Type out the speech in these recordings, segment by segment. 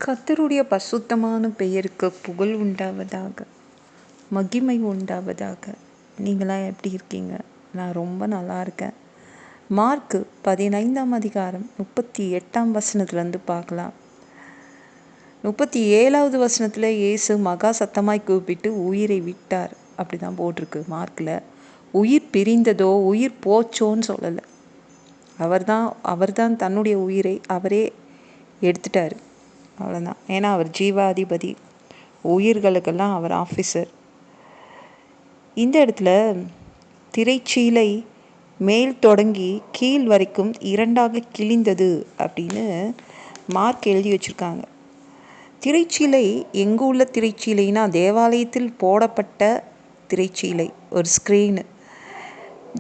கர்த்தருடைய பரிசுத்தமான பெயருக்கு புகழ் உண்டாவதாக, மகிமை உண்டாவதாக. நீங்களாம் எப்படி இருக்கீங்க? நான் ரொம்ப நல்லா இருக்கேன். மார்க்கு 15ஆம் அதிகாரம் 38ஆம் வசனத்துலேருந்து பார்க்கலாம். 37வது வசனத்தில் இயேசு மகா சத்தமாய் கூப்பிட்டு உயிரை விட்டார். அப்படி தான் போட்டிருக்கு மார்க்கில். உயிர் பிரிந்ததோ உயிர் போச்சோன்னு சொல்லலை. அவர்தான் தன்னுடைய உயிரை அவரே எடுத்துட்டார். அவ்வளோதான். ஏன்னா அவர் ஜீவாதிபதி, உயிர்களுக்கெல்லாம் அவர் ஆஃபீஸர். இந்த இடத்துல திரைச்சீலை மேல் தொடங்கி கீழ் வரைக்கும் இரண்டாக கிழிந்தது அப்படின்னு மார்க் எழுதி வச்சுருக்காங்க. திரைச்சீலை எங்கே உள்ள திரைச்சீலைனா தேவாலயத்தில் போடப்பட்ட திரைச்சீலை, ஒரு ஸ்க்ரீனு.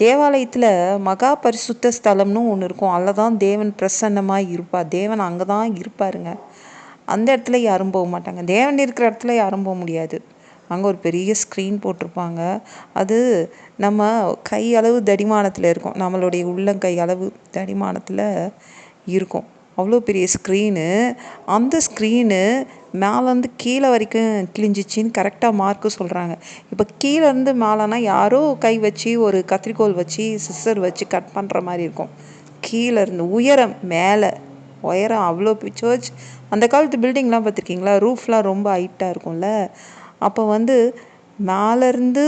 தேவாலயத்தில் மகா பரிசுத்த ஸ்தலம்னு ஒன்று இருக்கும். அதில் தான் தேவன் பிரசன்னமாக இருப்பார். தேவன் அங்கே தான் இருப்பாருங்க. அந்த இடத்துல யாரும் போக மாட்டாங்க. தேவன் இருக்கிற இடத்துல யாரும் போக முடியாது. அங்கே ஒரு பெரிய ஸ்க்ரீன் போட்டிருப்பாங்க. அது நம்ம கை அளவு தடிமானத்தில் இருக்கும். நம்மளுடைய உள்ளங்கை அளவு தடிமானத்தில் இருக்கும். அவ்வளோ பெரிய ஸ்க்ரீனு. அந்த ஸ்க்ரீனு மேலேருந்து கீழே வரைக்கும் கிழிஞ்சிச்சின்னு கரெக்டாக மார்க்கு சொல்கிறாங்க. இப்போ கீழேருந்து மேலேனா யாரோ கை வச்சு ஒரு கத்திரிக்கோல் வச்சு சிசர் வச்சு கட் பண்ணுற மாதிரி இருக்கும். கீழேருந்து உயரம் மேலே உயரம் அவ்வளோ சர்ச். அந்த காலத்து பில்டிங்லாம் பார்த்துருக்கீங்களா? ரூஃப்லாம் ரொம்ப ஹைட்டாக இருக்கும்ல. அப்போ மேலேருந்து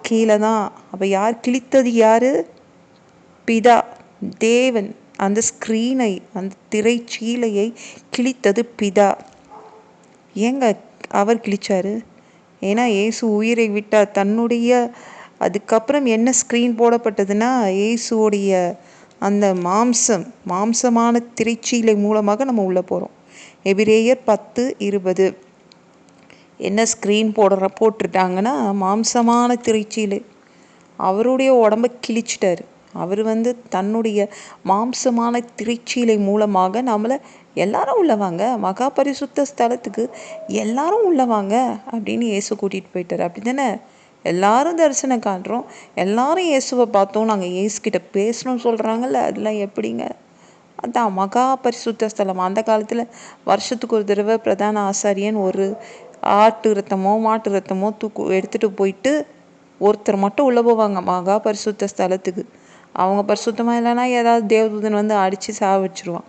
கீழே தான். அப்போ யார் கிழித்தது? யார்? பிதா, தேவன். அந்த ஸ்க்ரீனை, அந்த திரைச்சீலையை கிழித்தது பிதா. ஏங்க அவர் கிழிச்சாரு? ஏன்னா இயேசு உயிரை விட்டார். தன்னுடைய அதுக்கப்புறம் என்ன ஸ்க்ரீன் போடப்பட்டதுன்னா இயேசுவோடைய அந்த மாம்சமான திரைச்சீலை மூலமாக நம்ம உள்ளே போகிறோம். எபிரேயர் 10:20 என்ன ஸ்க்ரீன் போட்டுட்டாங்கன்னா மாம்சமான திரைச்சீலை. அவருடைய உடம்பை கிழிச்சிட்டார். அவர் தன்னுடைய மாம்சமான திரைச்சீலை மூலமாக நம்மளை எல்லாரும் உள்ளவாங்க, மகா பரிசுத்த ஸ்தலத்துக்கு எல்லாரும் உள்ளவாங்க அப்படின்னு இயேசு கூட்டிகிட்டு போயிட்டார். அப்படி தானே? எல்லாரும் தரிசனம் காண்றோம், எல்லாரும் இயேசுவை பார்த்தோம், நாங்கள் இயேசுக்கிட்ட பேசணும்னு சொல்கிறாங்கல்ல. அதெல்லாம் எப்படிங்க? அதான் மகா பரிசுத்த ஸ்தலம். அந்த காலத்தில் வருஷத்துக்கு ஒரு தடவை பிரதான ஆசாரியன் ஒரு ஆட்டு ரத்தமோ மாட்டு ரத்தமோ எடுத்துகிட்டு போயிட்டு ஒருத்தர் மட்டும் உள்ளே போவாங்க மகா பரிசுத்த ஸ்தலத்துக்கு. அவங்க பரிசுத்தமாக இல்லைன்னா ஏதாவது தேவதூதன் அடித்து சாவடிச்சிருவான்.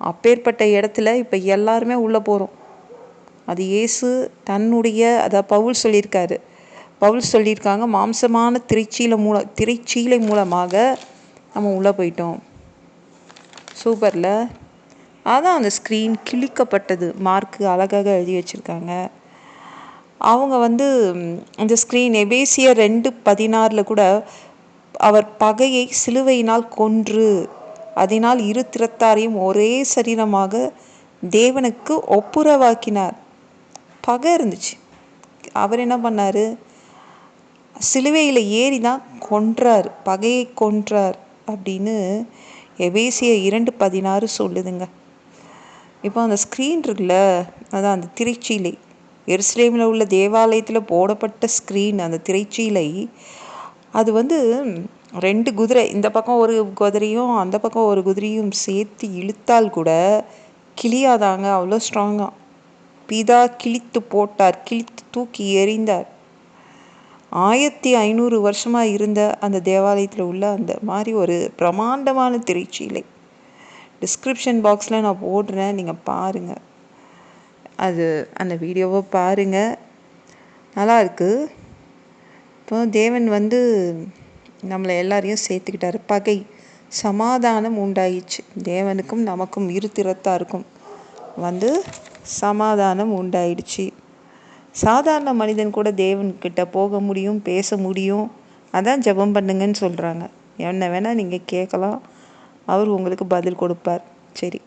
அப்பேற்பட்ட இடத்துல இப்போ எல்லாருமே உள்ளே போகிறோம். அது இயேசு தன்னுடைய பவுல் சொல்லியிருக்காங்க மாம்சமான திரைச்சீலை மூலமாக நம்ம உள்ளே போயிட்டோம். சூப்பரில். அதான் அந்த ஸ்க்ரீன் கிழிக்கப்பட்டது. மார்க்கு அழகாக எழுதி வச்சுருக்காங்க. அவங்க அந்த ஸ்க்ரீன் எபேசியர் 2:16 கூட அவர் பகையை சிலுவையினால் கொன்று அதனால் இரு திறத்தாரையும் ஒரே சரீரமாக தேவனுக்கு ஒப்புரவாக்கினார். பகை இருந்துச்சு. அவர் என்ன பண்ணார்? சிலுவையில் ஏறி தான் கொன்றார், பகையை கொன்றார் அப்படின்னு எபேசியர் 2:16 சொல்லுதுங்க. இப்போ அந்த ஸ்க்ரீன் இருக்குல்ல, அதான் அந்த திரைச்சீலை, எருசலேமில் உள்ள தேவாலயத்தில் போடப்பட்ட ஸ்க்ரீன், அந்த திரைச்சீலை. அது 2 குதிரை, இந்த பக்கம் ஒரு குதிரையும் அந்த பக்கம் ஒரு குதிரையும் சேர்த்து இழுத்தால் கூட கிளியாதாங்க. அவ்வளோ ஸ்ட்ராங்காக பிதா கிழித்து போட்டார், கிழித்து தூக்கி எறிந்தார். 1500 வருஷமாக இருந்த அந்த தேவாலயத்தில் உள்ள அந்த மாதிரி ஒரு பிரமாண்டமான திரைச்சீலை. டிஸ்கிரிப்ஷன் பாக்ஸில் நான் போடுறேன், நீங்கள் பாருங்கள். அந்த வீடியோவை பாருங்கள், நல்லா இருக்குது. இப்போ தேவன் நம்மளை எல்லாரையும் சேர்த்துக்கிட்டார். பகை சமாதானம் உண்டாயிடுச்சு. தேவனுக்கும் நமக்கும் இரு திறத்தாருக்கும் சமாதானம் உண்டாயிடுச்சு. சாதாரண மனிதன் கூட தேவன்கிட்ட போக முடியும், பேச முடியும். அதான் ஜெபம் பண்ணுங்கன்னு சொல்கிறாங்க. என்ன வேணால் நீங்கள் கேட்கலாம், அவர் உங்களுக்கு பதில் கொடுப்பார். சரி,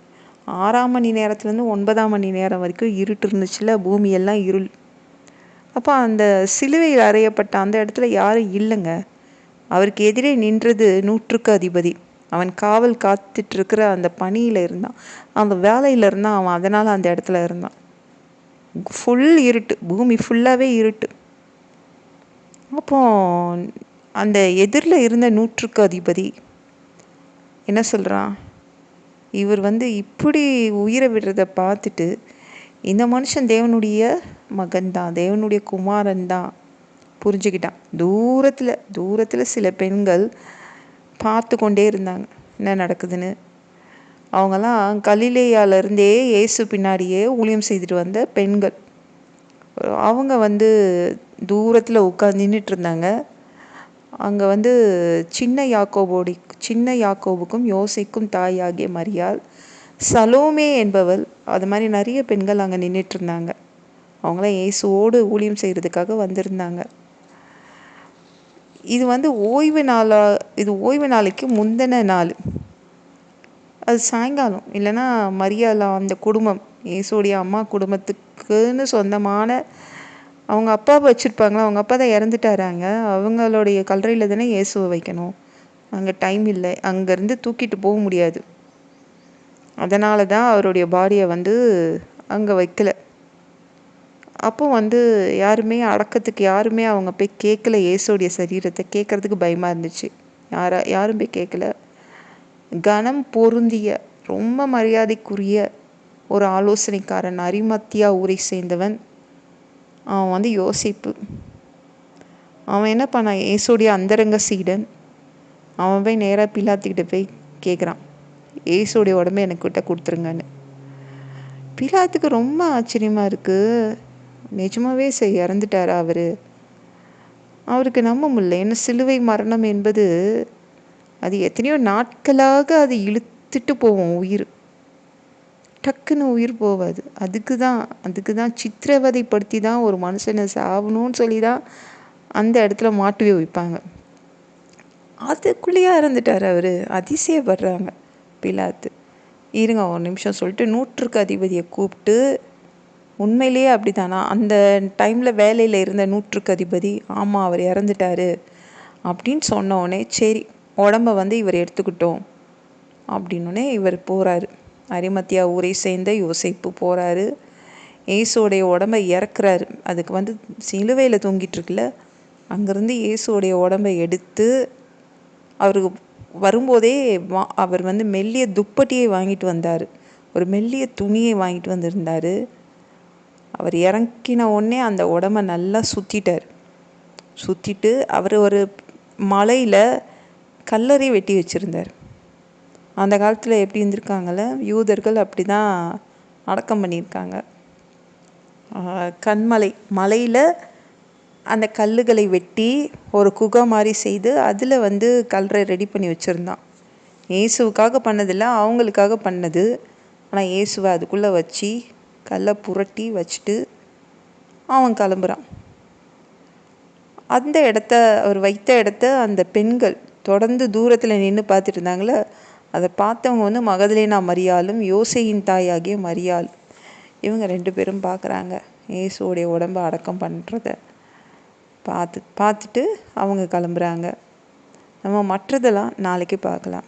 6ஆம் மணி நேரத்துலேருந்து 9ஆம் மணி நேரம் வரைக்கும் இருட்டு இருந்துச்சுல, பூமியெல்லாம் இருள். அப்போ அந்த சிலுவையில் அறையப்பட்ட அந்த இடத்துல யாரும் இல்லைங்க. அவருக்கு எதிரே நின்றது 100க்கு அதிபதி. அவன் காவல் காத்துட்ருக்கிற அந்த பணியில் இருந்தான், அந்த வேலையில் இருந்தான் அவன். அதனால் அந்த இடத்துல இருந்தான். ஃபுல் இருட்டு, பூமி ஃபுல்லாகவே இருட்டு. அப்போ அந்த எதிரில் இருந்த 100க்கு அதிபதி என்ன சொல்கிறான்? இவர் இப்படி உயிரை விடுறதை பார்த்துட்டு இந்த மனுஷன் தேவனுடைய மகன்தான், தேவனுடைய குமாரன் தான் புரிஞ்சுக்கிட்டான். தூரத்தில் சில பெண்கள் பார்த்து கொண்டே இருந்தாங்க என்ன நடக்குதுன்னு. அவங்கெல்லாம் கலிலேயாவிலேருந்தே இயேசு பின்னாடியே ஊழியம் செய்துட்டு வந்த பெண்கள். அவங்க தூரத்தில் உட்காந்து நின்றுட்டு இருந்தாங்க. அங்கே சின்ன யாக்கோபுக்கும் யோசைக்கும் தாயாகிய மரியாள், சலோமே என்பவள், அது மாதிரி நிறைய பெண்கள் அங்கே நின்றுட்டு இருந்தாங்க. அவங்களாம் இயேசுவோடு ஊழியம் செய்கிறதுக்காக வந்திருந்தாங்க. இது ஓய்வு நாளைக்கு முந்தின நாள். அது சாயங்காலம். இல்லைன்னா மரியாள் அந்த குடும்பம், இயேசுடைய அம்மா குடும்பத்துக்குன்னு சொந்தமான அவங்க அப்பா வச்சுருப்பாங்களா, அவங்க அப்பா தான் இறந்துட்டாராங்க. அவங்களுடைய கல்லறையில் தானே இயேசுவை வைக்கணும். அங்கே டைம் இல்லை, அங்கேருந்து தூக்கிட்டு போக முடியாது. அதனால தான் அவருடைய பாடியை அங்கே வைக்கல. அப்போ அடக்கத்துக்கு யாருமே அவங்க போய் கேட்கல. இயேசுடைய சரீரத்தை கேட்கறதுக்கு பயமாக இருந்துச்சு. யாரும் போய் கேட்கல. கனம் பொருந்திய ரொம்ப மரியாதைக்குரிய ஒரு ஆலோசனைக்காரன், அரிமத்தியா ஊரை சேர்ந்தவன், அவன் யோசிப்பு. அவன் என்ன பண்ணான், இயேசுடைய அந்தரங்க சீடன். அவன் போய் நேராக பிலாத்துக்கிட்ட போய் கேட்குறான், இயேசுடைய உடம்பை எனக்கு கிட்ட கொடுத்துருங்கன்னு. பிலாத்துக்கு ரொம்ப ஆச்சரியமாக இருக்குது. நிஜமாவே இறந்துட்டாரா அவருக்கு நம்ப முடியல. ஏன்னா சிலுவை மரணம் என்பது அது எத்தனையோ நாட்களாக அது இழுத்துட்டு போவோம் உயிர். டக்குன்னு உயிர் போவாது. அதுக்கு தான் சித்திரவதைப்படுத்தி தான் ஒரு மனுஷனை சாகணும்னு சொல்லி தான் அந்த இடத்துல மாட்டுவே வைப்பாங்க. அதுக்குள்ளேயே இறந்துட்டார் அதிசயப்படுறாங்க பிலாத்து. இருங்க ஒரு நிமிஷம் சொல்லிட்டு 100க்கு அதிபதியை கூப்பிட்டு, உண்மையிலேயே அப்படி தானா அந்த டைமில் வேலையில் இருந்த 100க்கு அதிபதி, ஆமாம் அவர் இறந்துட்டாரு அப்படின்னு சொன்னோடனே, சரி உடம்பை இவர் எடுத்துக்கிட்டோம் அப்படின்னோடனே இவர் போகிறாரு. அரிமத்தியா ஊரை சேர்ந்த யோசேப்பு போகிறாரு. இயேசுடைய உடம்பை இறக்குறாரு. அதுக்கு சிலுவையில் தொங்கிட்டுருக்குல்ல, அங்கேருந்து இயேசுடைய உடம்பை எடுத்து அவருக்கு வரும்போதே அவர் மெல்லிய துப்பட்டியை வாங்கிட்டு வந்தார். ஒரு மெல்லிய துணியை வாங்கிட்டு வந்திருந்தார். அவர் இறக்கின உடனே அந்த உடம்பை நல்லா சுற்றிட்டு அவர் ஒரு மலையில் கல்லறை வெட்டி வச்சுருந்தார். அந்த காலத்தில் எப்படி இருந்திருக்காங்கல்ல, யூதர்கள் அப்படி தான் அடக்கம் பண்ணியிருக்காங்க. மலையில் அந்த கல்லுகளை வெட்டி ஒரு குகை மாதிரி செய்து அதில் கல்லறை ரெடி பண்ணி வச்சுருந்தான். இயேசுவுக்காக பண்ணதில்லை, அவங்களுக்காக பண்ணது. ஆனால் இயேசுவை அதுக்குள்ளே வச்சு கல்லை புரட்டி வச்சுட்டு அவன் கிளம்புறான். அந்த இடத்த அவர் வைத்த இடத்த அந்த பெண்கள் தொடர்ந்து தூரத்தில் நின்று பார்த்துட்டு இருந்தாங்களே, அதை பார்த்தவங்க மகதலேனா மரியாளும் யோசேயின் தாயாகிய மரியாள், இவங்க 2 பேரும் பார்க்குறாங்க. இயேசுவோடைய உடம்பை அடக்கம் பண்ணுறத பார்த்துட்டு அவங்க கிளம்புறாங்க. நம்ம மற்றதெல்லாம் நாளைக்கு பார்க்கலாம்.